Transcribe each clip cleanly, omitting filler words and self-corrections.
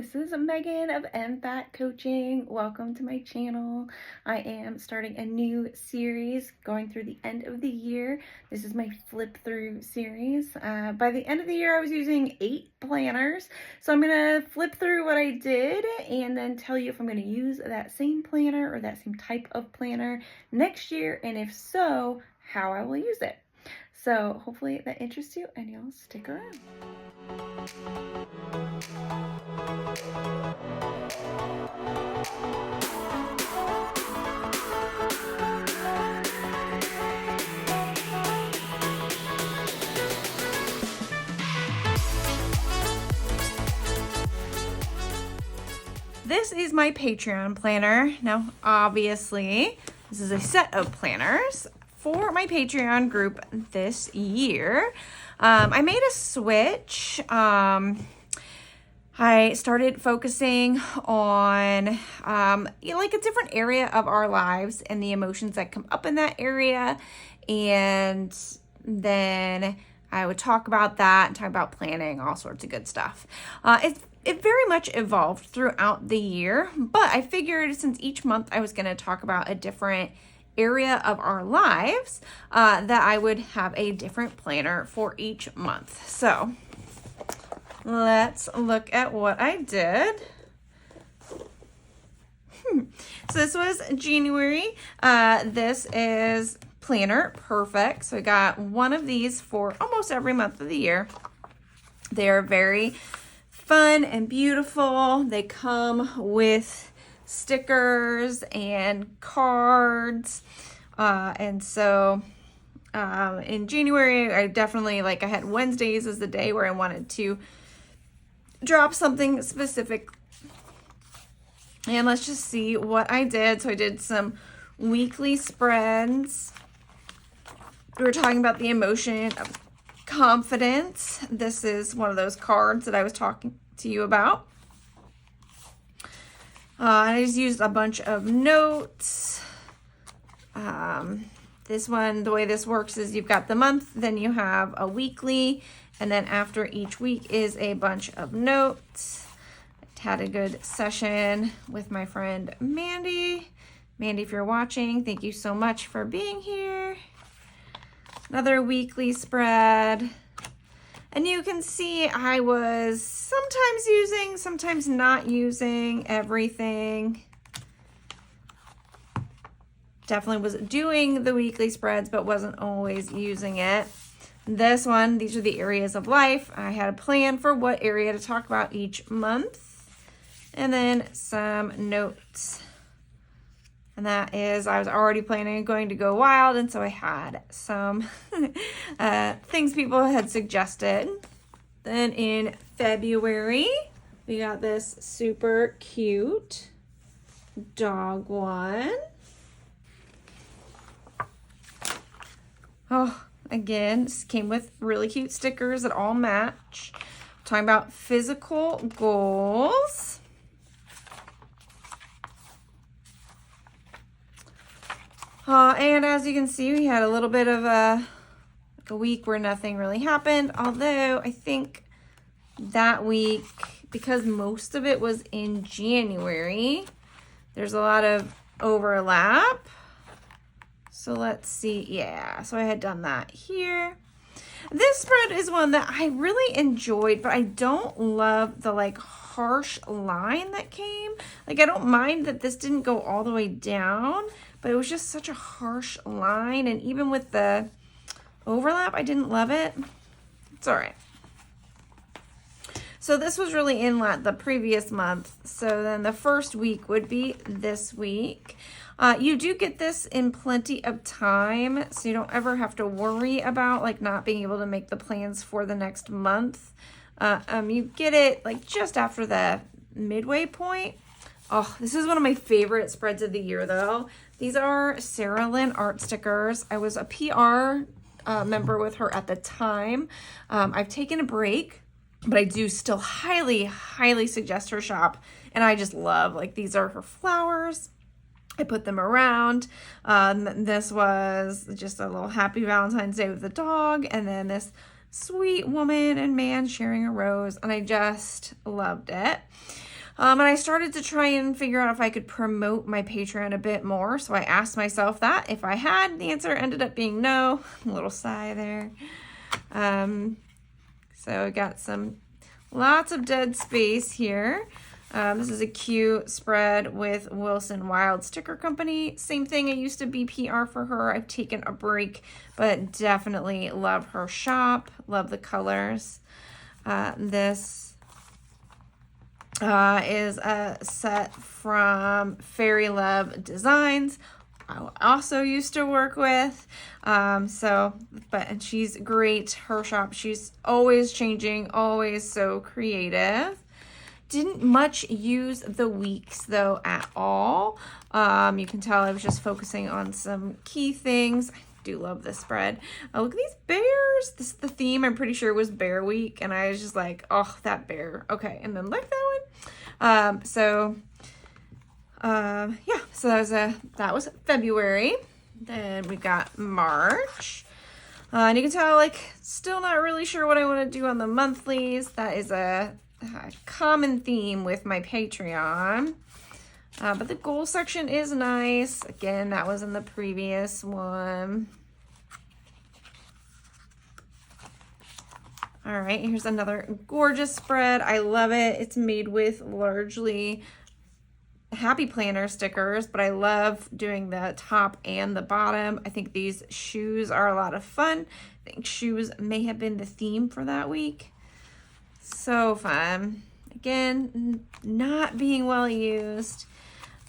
this is Megan of MFAT Coaching. Welcome to my channel. I am starting a new series going through the end of the year. This is my flip through series. By the end of the year, I was using 8 planners. So I'm going to flip through what I did and then tell you if I'm going to use that same planner or that same type of planner next year. And if so, how I will use it. So hopefully that interests you and you'll stick around. This is my Patreon planner. Now, obviously, this is a set of planners for my Patreon group this year. I made a switch. I started focusing on like a different area of our lives and the emotions that come up in that area. And then I would talk about that and talk about planning, all sorts of good stuff. It very much evolved throughout the year, but I figured since each month I was going to talk about a different area of our lives, that I would have a different planner for each month. So let's look at what I did. So this was January. This is Planner Perfect. So I got one of these for almost every month of the year. They're very fun and beautiful. They come with stickers and cards. And so in January, I definitely, I had Wednesdays as the day where I wanted to drop something specific. And let's just see what I did. So I did some weekly spreads. We were talking about the emotion of confidence. This is one of those cards that I was talking to you about. And I just used a bunch of notes. This one, the way this works is you've got the month, then you have a weekly, and then after each week is a bunch of notes. I had a good session with my friend Mandy. Mandy, if you're watching, thank you so much for being here. Another weekly spread. And you can see I was sometimes using, sometimes not using everything. Definitely was doing the weekly spreads, but wasn't always using it. This one, these are the areas of life. I had a plan for what area to talk about each month. And then some notes. And that is, I was already planning on going to go wild, and so I had some things people had suggested. Then in February, we got this super cute dog one. Oh, again, this came with really cute stickers that all match. Talking about physical goals. And as you can see, we had a little bit of a week where nothing really happened. Although I think that week, because most of it was in January, there's a lot of overlap. So let's see. Yeah, so I had done that here. This spread is one that I really enjoyed, but I don't love the harsh line that came. I don't mind that this didn't go all the way down, but it was just such a harsh line. And even with the overlap, I didn't love it. It's all right. So this was really in the previous month. So then the first week would be this week. You do get this in plenty of time, so you don't ever have to worry about not being able to make the plans for the next month. You get it just after the midway point. Oh, this is one of my favorite spreads of the year, though. These are Sarah Lynn art stickers. I was a PR member with her at the time. I've taken a break, but I do still highly, highly suggest her shop. And I just love, these are her flowers. I put them around. This was just a little happy Valentine's Day with the dog. And then this sweet woman and man sharing a rose. And I just loved it. And I started to try and figure out if I could promote my Patreon a bit more. So I asked myself that. If I had, the answer ended up being no. A little sigh there. So I got lots of dead space here. This is a cute spread with Wilson Wild Sticker Company. Same thing, I used to be PR for her. I've taken a break, but definitely love her shop. Love the colors. This is a set from Fairy Love Designs. I also used to work with. And she's great. Her shop, she's always changing, always so creative. Didn't much use the weeks though at all. You can tell I was just focusing on some key things. I do love this spread. Look at these bears. This is the theme. I'm pretty sure it was Bear Week, and I was just like, oh, that bear. Okay, and then like that one. So that was February. Then we got March. And you can tell, like, still not really sure what I want to do on the monthlies. That is a common theme with my Patreon. But the goal section is nice. Again, that was in the previous one. All right, here's another gorgeous spread. I love it. It's made with largely Happy Planner stickers, but I love doing the top and the bottom. I think these shoes are a lot of fun. I think shoes may have been the theme for that week. So fun. Again, not being well used.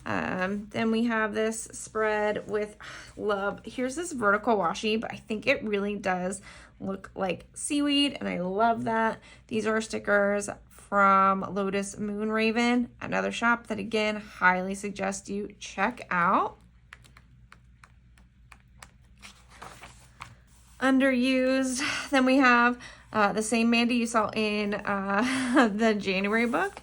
Then we have this spread with love. Here's this vertical washi, but I think it really does look like seaweed, and I love that. These are stickers from Lotus Moon Raven, another shop that, again, highly suggest you check out. Underused. Then we have the same Mandy you saw in the January book,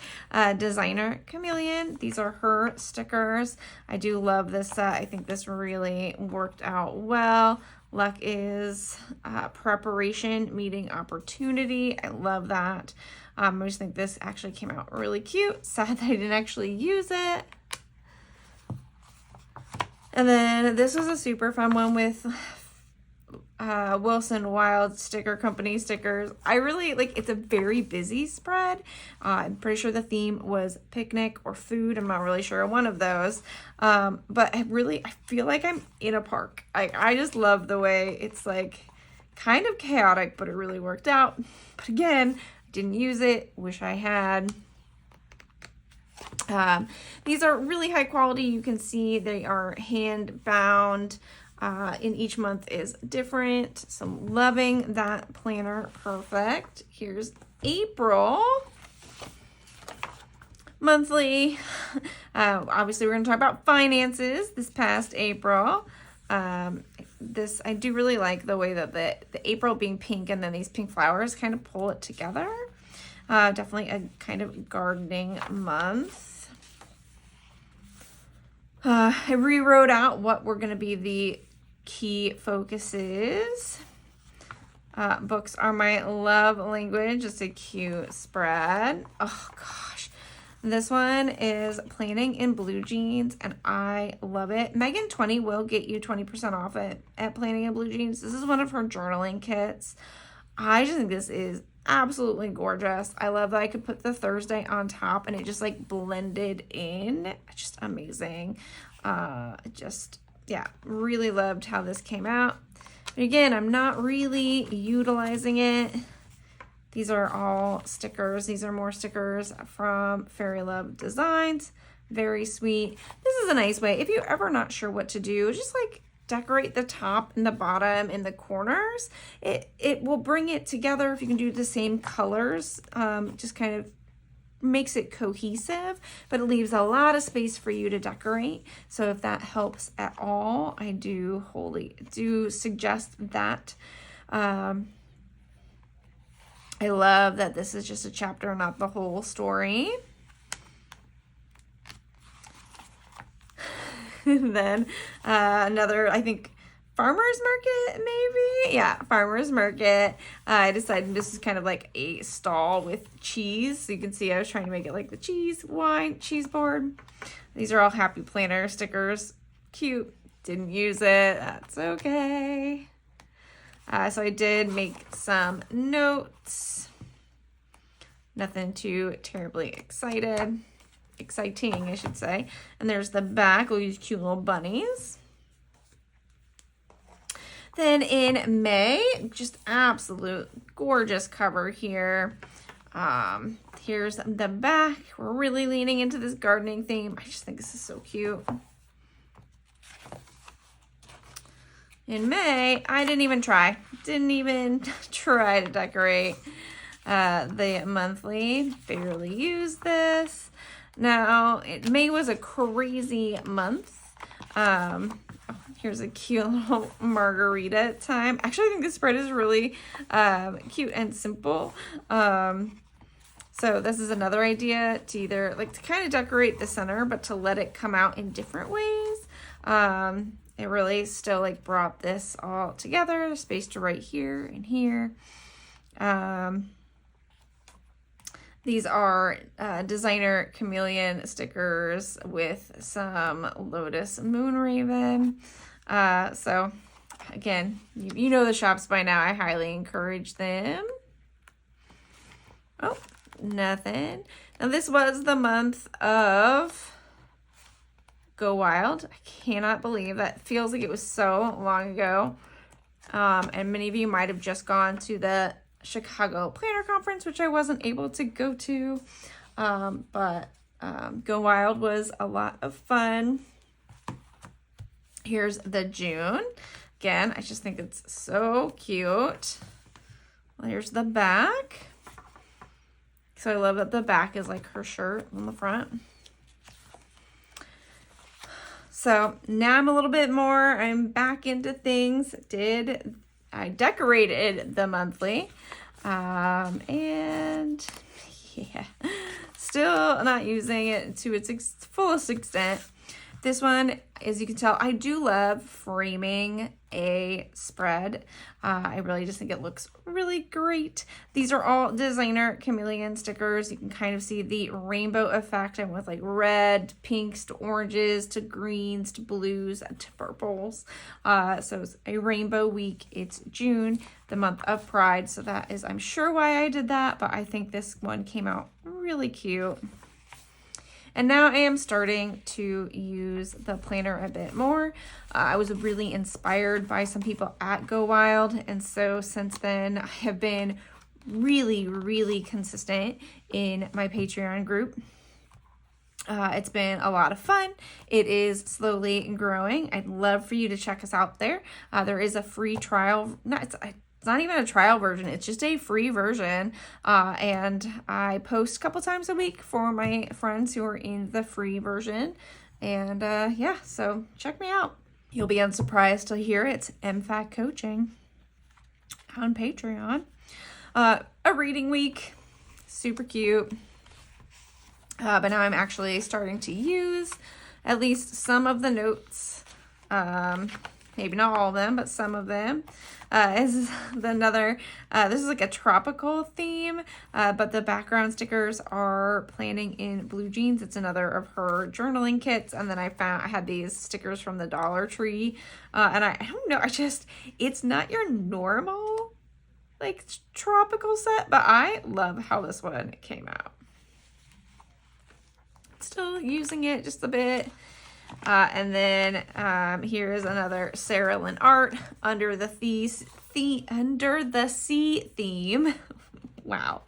Designer Chameleon. These are her stickers. I do love this set. I think this really worked out well. Luck is preparation meeting opportunity. I love that. I just think this actually came out really cute. Sad that I didn't actually use it. And then this was a super fun one with Wilson Wild Sticker Company stickers. I really like, it's a very busy spread. I'm pretty sure the theme was picnic or food. I'm not really sure one of those. But I feel like I'm in a park. I just love the way it's like kind of chaotic, but it really worked out. But again, didn't use it. Wish I had. These are really high quality. You can see they are hand bound. In each month is different. So I'm loving that planner. Perfect. Here's April. Monthly. Obviously, we're going to talk about finances this past April. This, I do really like the way that the April being pink and then these pink flowers kind of pull it together. Definitely a kind of gardening month. I rewrote out what were going to be the key focuses. Books are my love language. Just a cute spread. Oh gosh. This one is Planning in Blue Jeans, and I love it. Megan20 will get you 20% off at Planning in Blue Jeans. This is one of her journaling kits. I just think this is absolutely gorgeous. I love that I could put the Thursday on top and it just like blended in. Just amazing. Yeah, really loved how this came out. But again, I'm not really utilizing it. These are all stickers. These are more stickers from Fairy Love Designs. Very sweet. This is a nice way. If you're ever not sure what to do, just like decorate the top and the bottom and the corners. It will bring it together if you can do the same colors. Just kind of makes it cohesive, but it leaves a lot of space for you to decorate. So if that helps at all, I do suggest that. I love that this is just a chapter, not the whole story. And then another, I think, farmer's market, maybe? Yeah, farmer's market. I decided this is kind of like a stall with cheese. So you can see I was trying to make it like the cheese, wine, cheese board. These are all happy planner stickers. Cute. Didn't use it. That's okay. So I did make some notes. Nothing too terribly exciting, I should say. And there's the back. We'll use cute little bunnies. Then in May, just absolute gorgeous cover here. Here's the back. We're really leaning into this gardening theme. I just think this is so cute. In May, I didn't even try to decorate the monthly. Barely used this. Now, May was a crazy month. Here's a cute little margarita time. Actually, I think this spread is really cute and simple. So this is another idea to either like to kind of decorate the center, but to let it come out in different ways. It really still like brought this all together. Space to right here and here. These are designer chameleon stickers with some lotus moon raven. So again, you know the shops by now. I highly encourage them. Oh, nothing. Now this was the month of Go Wild. I cannot believe that. Feels like it was so long ago. And many of you might have just gone to the Chicago Planner Conference, which I wasn't able to go to. But Go Wild was a lot of fun. Here's the June. Again, I just think it's so cute. Well, here's the back. So I love that the back is like her shirt on the front. So now I'm a little bit more, I'm back into things. I decorated the monthly. And yeah, still not using it to its fullest extent. This one, as you can tell, I do love framing a spread. I really just think it looks really great. These are all designer chameleon stickers. You can kind of see the rainbow effect. I'm with like red, pinks to oranges to greens to blues to purples. So it's a rainbow week. It's June, the month of Pride. So that is, I'm sure, why I did that. But I think this one came out really cute. And now I am starting to use the planner a bit more. I was really inspired by some people at Go Wild. And so since then, I have been really, really consistent in my Patreon group. It's been a lot of fun. It is slowly growing. I'd love for you to check us out there. There is a free trial. It's not even a trial version. It's just a free version. And I post a couple times a week for my friends who are in the free version. And yeah, so check me out. You'll be unsurprised to hear it's MFAC Coaching on Patreon. A reading week, super cute. But now I'm actually starting to use at least some of the notes. Maybe not all of them, but some of them. This is like a tropical theme, but the background stickers are planning in blue jeans. It's another of her journaling kits. And then I had these stickers from the Dollar Tree. And I don't know, it's not your normal like tropical set, but I love how this one came out. Still using it just a bit. And then here is another Sarah Lynn art under the sea theme. Wow.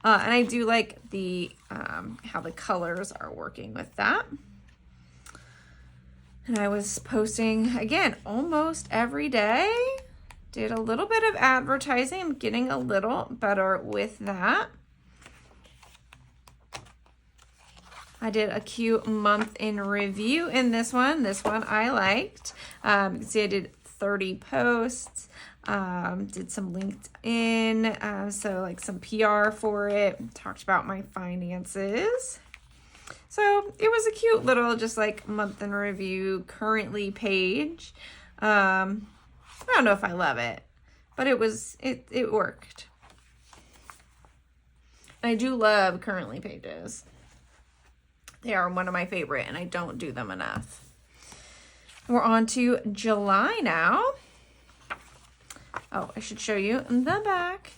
And I do like the how the colors are working with that. And I was posting again almost every day. Did a little bit of advertising. I'm getting a little better with that. I did a cute month in review in this one. This one I liked. You can see I did 30 posts, did some LinkedIn, so like some PR for it, talked about my finances. So it was a cute little just like month in review currently page. I don't know if I love it, but it worked. I do love Currently pages. They are one of my favorite, and I don't do them enough. We're on to July now. Oh, I should show you the back.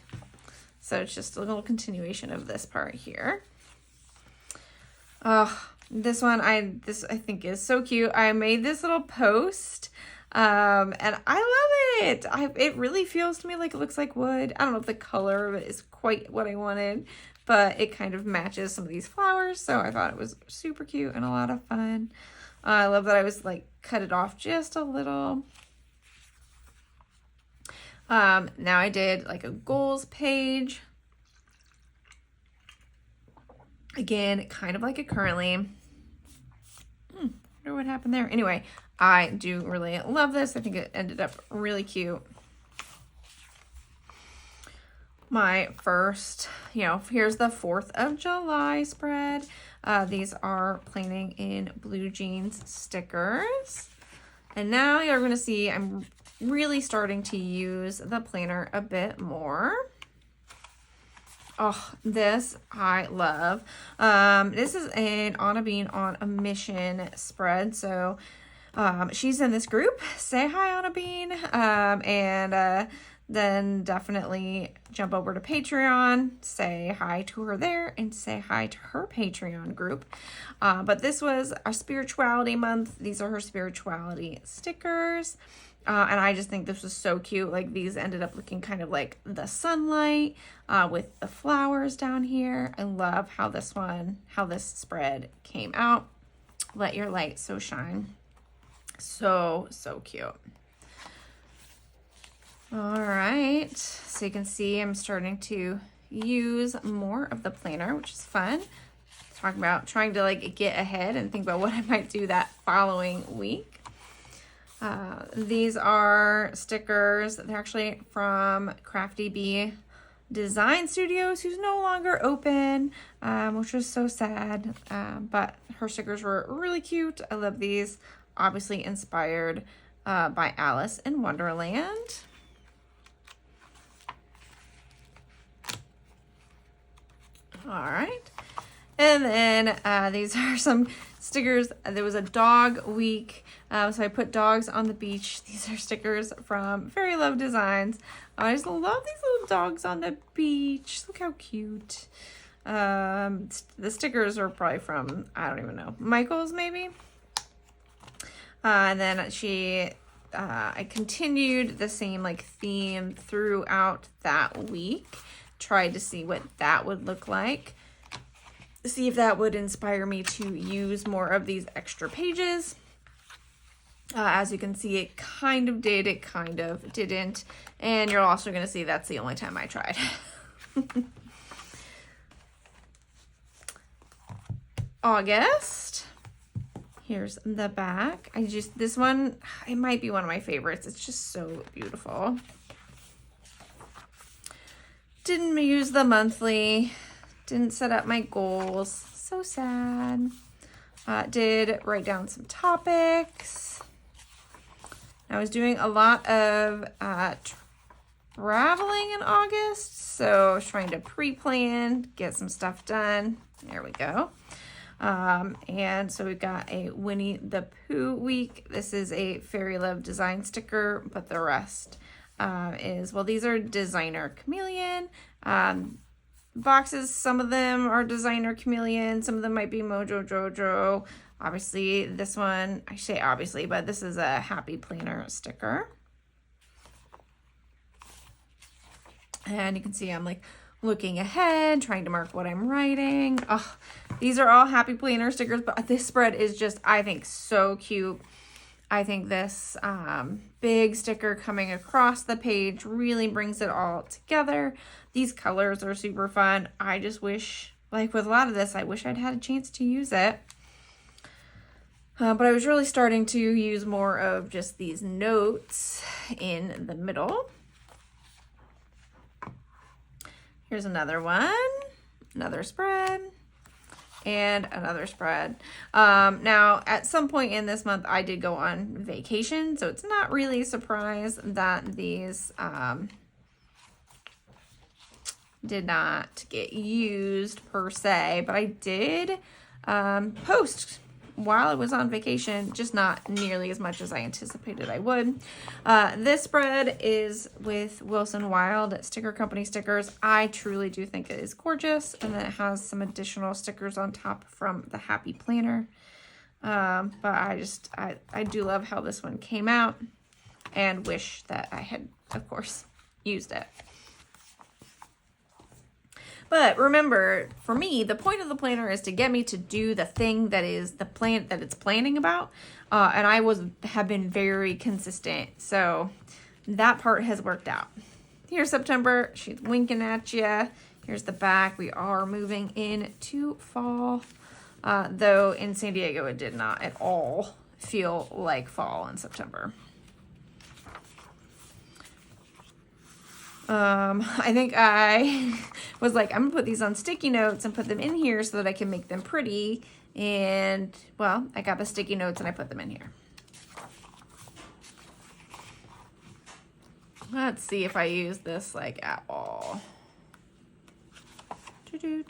So it's just a little continuation of this part here. Oh, this one I think is so cute. I made this little post, and I love it. It really feels to me like it looks like wood. I don't know if the color of it is quite what I wanted, but it kind of matches some of these flowers. So I thought it was super cute and a lot of fun. I love that I was like cut it off just a little. Now I did like a goals page. Again, kind of like a Currently. Wonder what happened there. Anyway, I do really love this. I think it ended up really cute. My first, here's the 4th of July spread. These are Planning in Blue Jeans stickers. And now you're going to see I'm really starting to use the planner a bit more. Oh, this I love. This is an Anna Bean on a Mission spread. So she's in this group. Say hi, Anna Bean. And then definitely jump over to Patreon, say hi to her there, and say hi to her Patreon group. But this was our spirituality month. These are her spirituality stickers. And I just think this was so cute. Like, these ended up looking kind of like the sunlight with the flowers down here. I love how this spread came out. Let your light so shine. So cute. All right, so you can see I'm starting to use more of the planner, which is fun. Talking about trying to like get ahead and think about what I might do that following week. These are stickers. They're actually from Crafty Bee Design Studios, who's no longer open, which was so sad. But her stickers were really cute. I love these. Obviously inspired by Alice in Wonderland. All right. And then these are some stickers. There was a dog week, so I put dogs on the beach. These are stickers from Fairy Love Designs. I just love these little dogs on the beach. Look how cute. The stickers are probably from, I don't even know, Michael's maybe. And then I continued the same like theme throughout that week. Tried to see what that would look like. See if that would inspire me to use more of these extra pages. As you can see, it kind of did, it kind of didn't. And you're also going to see that's the only time I tried. August. Here's the back. This one, it might be one of my favorites. It's just so beautiful. Didn't use the monthly. Didn't set up my goals. So sad. Did write down some topics. I was doing a lot of traveling in August, so I was trying to pre-plan, get some stuff done. There we go. And so we've got a Winnie the Pooh week. This is a Fairy Love Design sticker, but the rest these are Designer Chameleon. Boxes, some of them are Designer Chameleon, some of them might be Mojo Jojo. Obviously, this one, I say obviously, but this is a Happy Planner sticker. And you can see I'm like looking ahead, trying to mark what I'm writing. Oh, these are all Happy Planner stickers, but this spread is just, I think, so cute. I think this big sticker coming across the page really brings it all together. These colors are super fun. I just wish, like with a lot of this, I wish I'd had a chance to use it. But I was really starting to use more of just these notes in the middle. Here's another one, another spread. and another spread. Now, at some point in this month, I did go on vacation, so it's not really a surprise that these did not get used per se, but I did post while I was on vacation, just not nearly as much as I anticipated I would. This spread is with Wilson Wild Sticker Company stickers. I truly do think it is gorgeous, and then it has some additional stickers on top from the Happy Planner. But I do love how this one came out, and wish that I had, of course, used it. But remember, for me, the point of the planner is to get me to do the thing that is the plan that it's planning about. And I have been very consistent. So that part has worked out. Here's September. She's winking at you. Here's the back. We are moving into fall. Though in San Diego, it did not at all feel like fall in September. I think I was like, I'm gonna put these on sticky notes and put them in here so that I can make them pretty. And well, I got the sticky notes and I put them in here. Let's see if I use this like at all. Here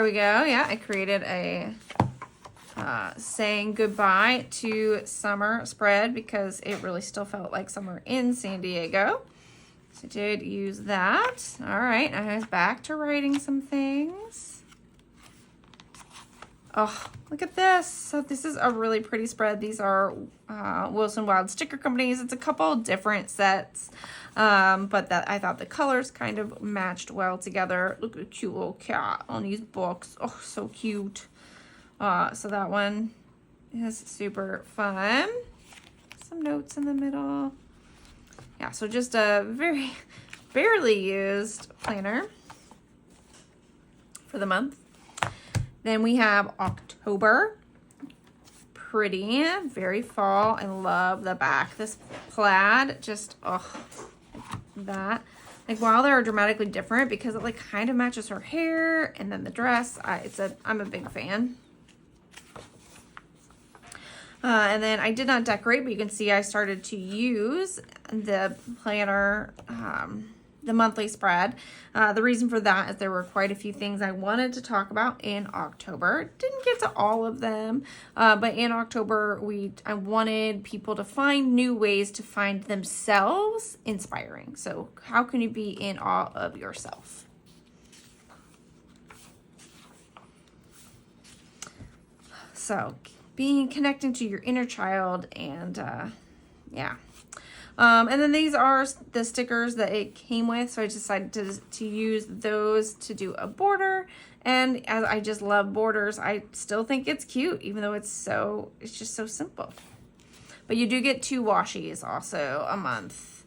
we go. Yeah, I created a saying goodbye to summer spread because it really still felt like summer in San Diego. So I did use that. All right, I was back to writing some things. Oh, look at this. So this is a really pretty spread. These are Wilson Wild Sticker Companies. It's a couple different sets, but that I thought the colors kind of matched well together. Look at the cute little cat on these books. Oh, so cute. So that one is super fun. Some notes in the middle. Yeah, so just a very barely used planner for the month. Then we have October. Pretty, very fall. I love the back. This plaid, just, oh, that. Like, while they're dramatically different because it, like, kind of matches her hair and then the dress, I'm a big fan. And then I did not decorate, but you can see I started to use the planner, the monthly spread. The reason for that is there were quite a few things I wanted to talk about in October. Didn't get to all of them, but in October, I wanted people to find new ways to find themselves inspiring. So how can you be in awe of yourself? So connecting to your inner child, and yeah. And then these are the stickers that it came with, so I decided to use those to do a border. And as I just love borders, I still think it's cute, even though it's just so simple. But you do get 2 washies also a month.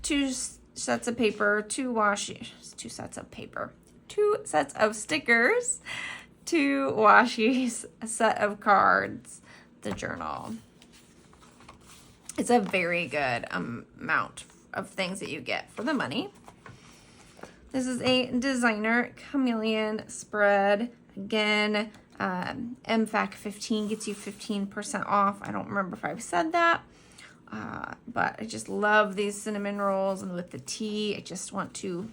2 sets of paper, 2 sets of paper, 2 sets of stickers, 2 washies, a set of cards, the journal. It's a very good amount of things that you get for the money. This is a designer chameleon spread. Again, megan.fackenthal gets you 15% off. I don't remember if I've said that. But I just love these cinnamon rolls, and with the tea, I just want to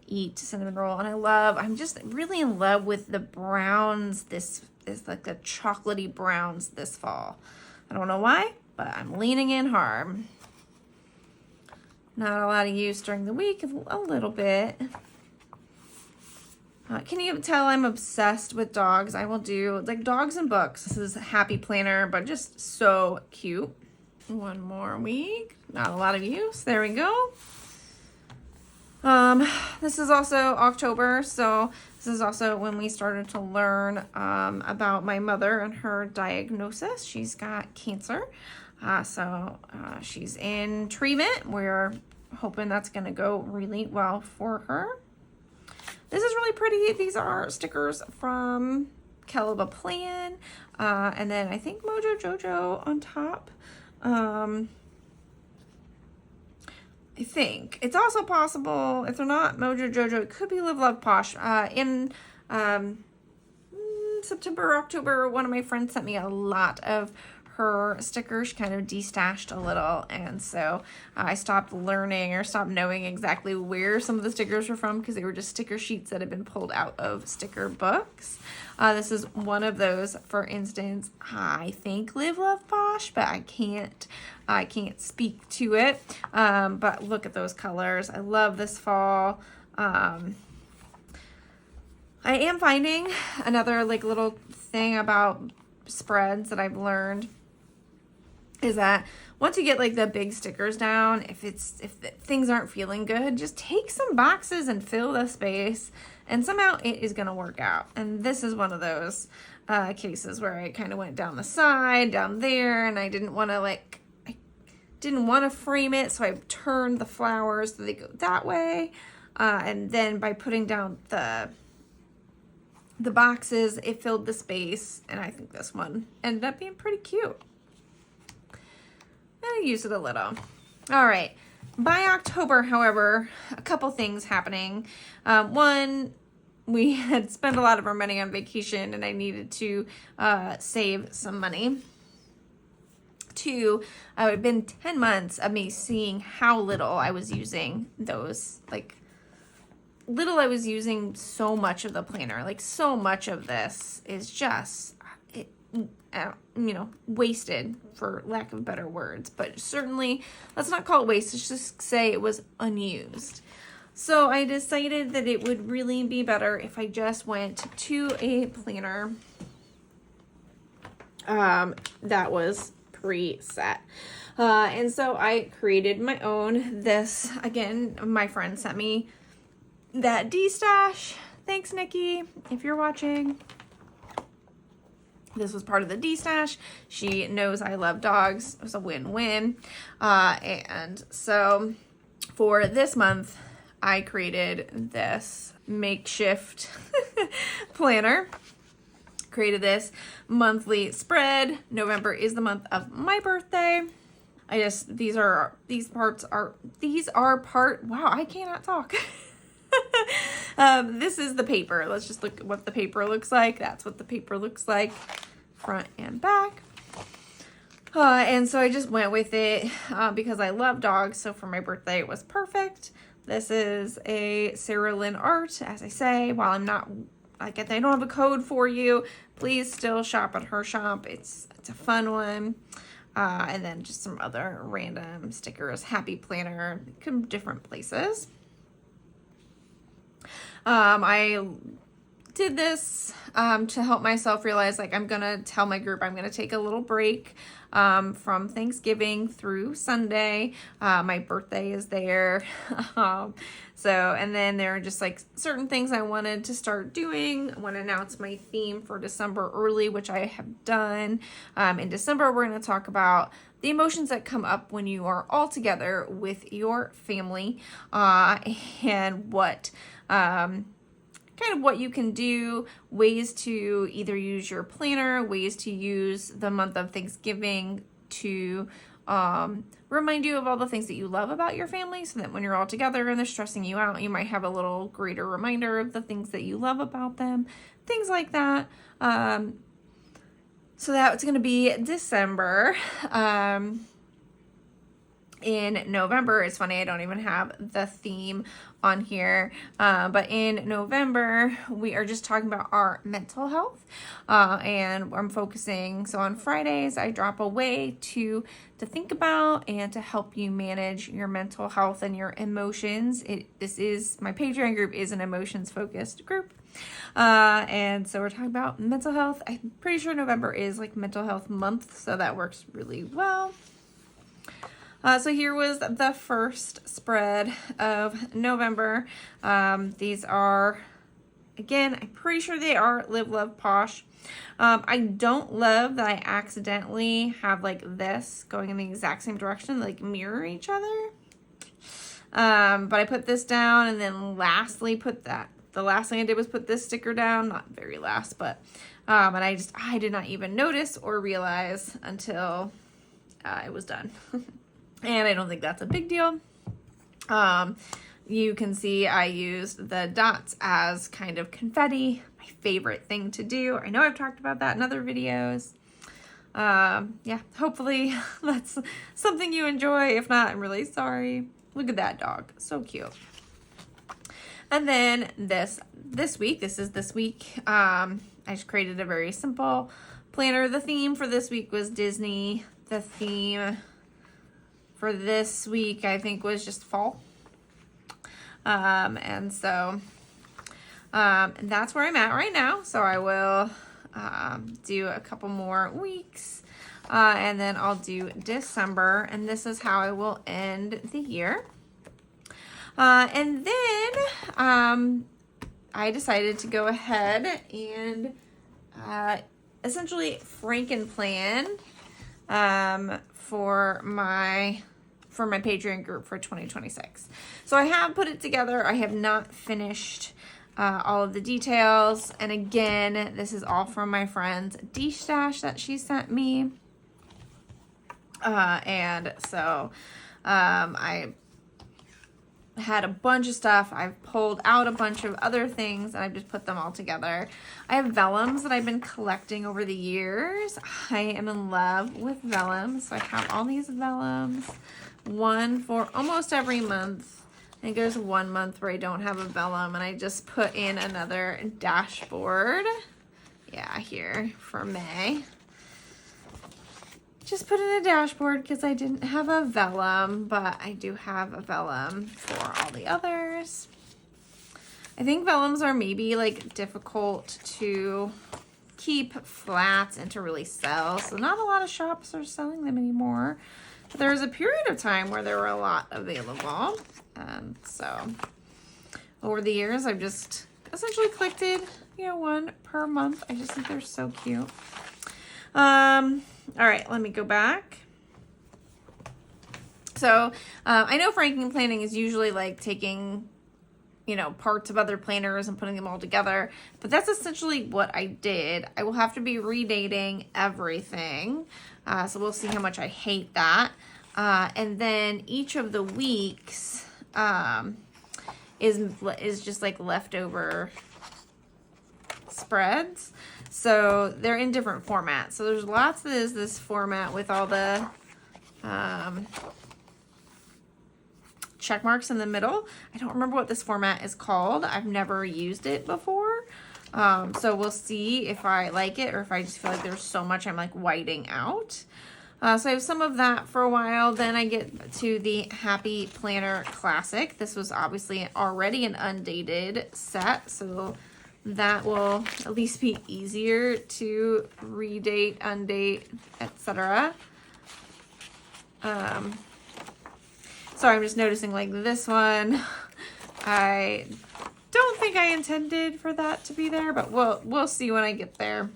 eat cinnamon roll. And I'm just really in love with the browns. This is like the chocolatey browns this fall. I don't know why, but I'm leaning in hard. Not a lot of use during the week, a little bit. Can you tell I'm obsessed with dogs? I will do like dogs and books. This is a Happy Planner, but just so cute. One more week. Not a lot of use. There we go. This is also October, so this is also when we started to learn about my mother and her diagnosis. She's got cancer, so she's in treatment. We're hoping that's going to go really well for her. This is really pretty. These are stickers from Kelva Plan, and then I think Mojo Jojo on top. I think. It's also possible, if they're not Mojo Jojo, it could be Live Love Posh. In September, October, one of my friends sent me a lot of her stickers. She kind of destashed a little, and so I stopped learning or stopped knowing exactly where some of the stickers were from because they were just sticker sheets that had been pulled out of sticker books. This is one of those. For instance, I think Live Love Posh, but I can't speak to it. But look at those colors. I love this fall. I am finding another like little thing about spreads that I've learned is that once you get like the big stickers down, if things aren't feeling good, just take some boxes and fill the space, and somehow it is going to work out. And this is one of those cases where I kind of went down the side, down there, and I didn't want to frame it, so I turned the flowers so they go that way. And then by putting down the boxes, it filled the space, and I think this one ended up being pretty cute. I use it a little. All right. By October, however, a couple things happening. One, we had spent a lot of our money on vacation, and I needed to save some money. Two, it had been 10 months of me seeing how little I was using those, I was using so much of the planner. Like, so much of this is just, wasted, for lack of better words. But certainly, let's not call it waste. Let's just say it was unused. So I decided that it would really be better if I just went to a planner that was preset. And so I created my own. This, again, my friend sent me that D-stash. Thanks, Nikki, if you're watching. This was part of the D-stash. She knows I love dogs. It was a win-win. And so for this month, I created this makeshift planner. Created this monthly spread. November is the month of my birthday. These are part, wow, I cannot talk. This is the paper. Let's just look at what the paper looks like. That's what the paper looks like, front and back. And so I just went with it because I love dogs. So for my birthday, it was perfect. This is a Sarah Lynn art. As I say, while I don't have a code for you, please still shop at her shop. It's a fun one. And then just some other random stickers. Happy Planner, different places. I did this to help myself realize, I'm going to tell my group I'm going to take a little break from Thanksgiving through Sunday. My birthday is there. And then there are just certain things I wanted to start doing. I want to announce my theme for December early, which I have done. In December, we're going to talk about the emotions that come up when you are all together with your family, and what what you can do, ways to either use your planner, ways to use the month of Thanksgiving to remind you of all the things that you love about your family, so that when you're all together and they're stressing you out, you might have a little greater reminder of the things that you love about them, things like that. So that's going to be December. In November, it's funny, I don't even have the theme on here, but in November, we are just talking about our mental health, and I'm focusing, so on Fridays, I drop a way to think about and to help you manage your mental health and your emotions. My Patreon group is an emotions-focused group, and so we're talking about mental health. I'm pretty sure November is mental health month, so that works really well. So here was the first spread of November. These are, again, I'm pretty sure they are Live Love Posh. I don't love that I accidentally have this going in the exact same direction, mirror each other. But I put this down, and then lastly the last thing I did was put this sticker down, not very last, but, and I did not even notice or realize until it was done. And I don't think that's a big deal. You can see I used the dots as kind of confetti, my favorite thing to do. I know I've talked about that in other videos. Yeah, hopefully that's something you enjoy. If not, I'm really sorry. Look at that dog, so cute. And then this week, I just created a very simple planner. The theme for this week was Disney. The theme for this week, I think, was just fall. And so that's where I'm at right now. So I will do a couple more weeks, and then I'll do December, and this is how I will end the year. And then I decided to go ahead and essentially Frankenplan for my Patreon group for 2026. So I have put it together. I have not finished all of the details. And again, this is all from my friend's D-stash that she sent me. And so I had a bunch of stuff. I've pulled out a bunch of other things and I've just put them all together. I have vellums that I've been collecting over the years. I am in love with vellums. So I have all these vellums, one for almost every month. I think there's 1 month where I don't have a vellum, and I just put in another dashboard. Yeah, here for May. Just put in a dashboard because I didn't have a vellum, but I do have a vellum for all the others. I think vellums are maybe like difficult to keep flat and to really sell, so not a lot of shops are selling them anymore. But there was a period of time where there were a lot available. So over the years, I've just essentially collected, one per month. I just think they're so cute. All right, let me go back. So I know Frankenplanning is usually like taking, parts of other planners and putting them all together, but that's essentially what I did. I will have to be redating everything. So we'll see how much I hate that. And then each of the weeks is just like leftover spreads. So they're in different formats. So there's lots of this format with all the check marks in the middle. I don't remember what this format is called. I've never used it before. So we'll see if I like it or if I just feel like there's so much I'm like whiting out. So I have some of that for a while. Then I get to the Happy Planner Classic. This was obviously already an undated set, so that will at least be easier to redate, undate, etc. So I'm just noticing like this one, I don't think I intended for that to be there, but we'll see when I get there.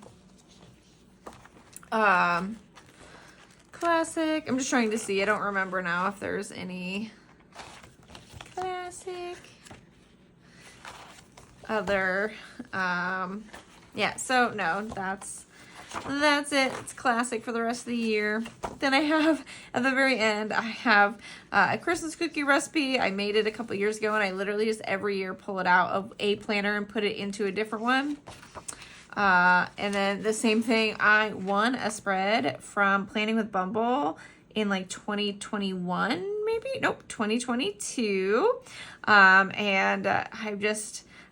Classic. I'm just trying to see. I don't remember now if there's any classic other. Yeah, so no, that's it. It's classic for the rest of the year. Then I have, at the very end, I have a Christmas cookie recipe. I made it a couple years ago, and I literally just every year pull it out of a planner and put it into a different one. And then the same thing, I won a spread from Planning with Bumble in like 2021, maybe? Nope, 2022. And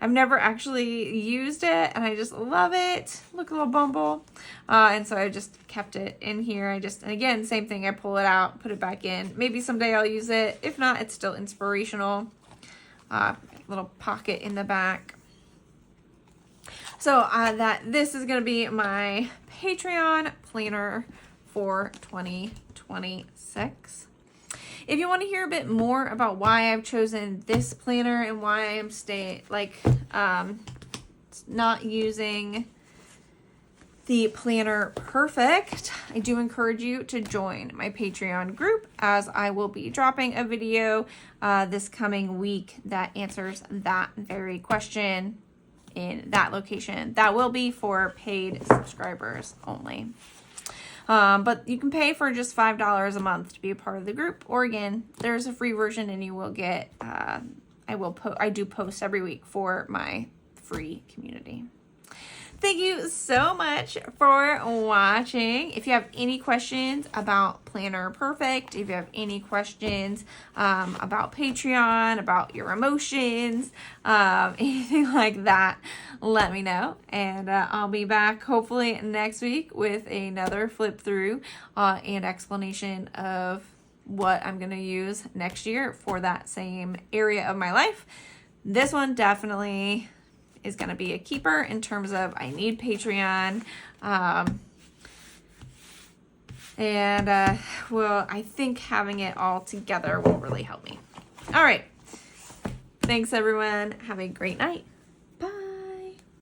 I've never actually used it, and I just love it. Look, a little Bumble. And so I just kept it in here. And again, same thing, I pull it out, put it back in. Maybe someday I'll use it. If not, it's still inspirational. Little pocket in the back. So this is going to be my Patreon planner for 2026. If you want to hear a bit more about why I've chosen this planner and why I am not using the Planner Perfect, I do encourage you to join my Patreon group, as I will be dropping a video this coming week that answers that very question in that location. That will be for paid subscribers only. But you can pay for just $5 a month to be a part of the group. Or again, there's a free version and you will get, I do post every week for my free community. Thank you so much for watching. If you have any questions about Planner Perfect, if you have any questions about Patreon, about your emotions, anything like that, let me know. And I'll be back hopefully next week with another flip through and explanation of what I'm going to use next year for that same area of my life. This one definitely is going to be a keeper in terms of I need Patreon. Well, I think having it all together will really help me. All right. Thanks, everyone. Have a great night.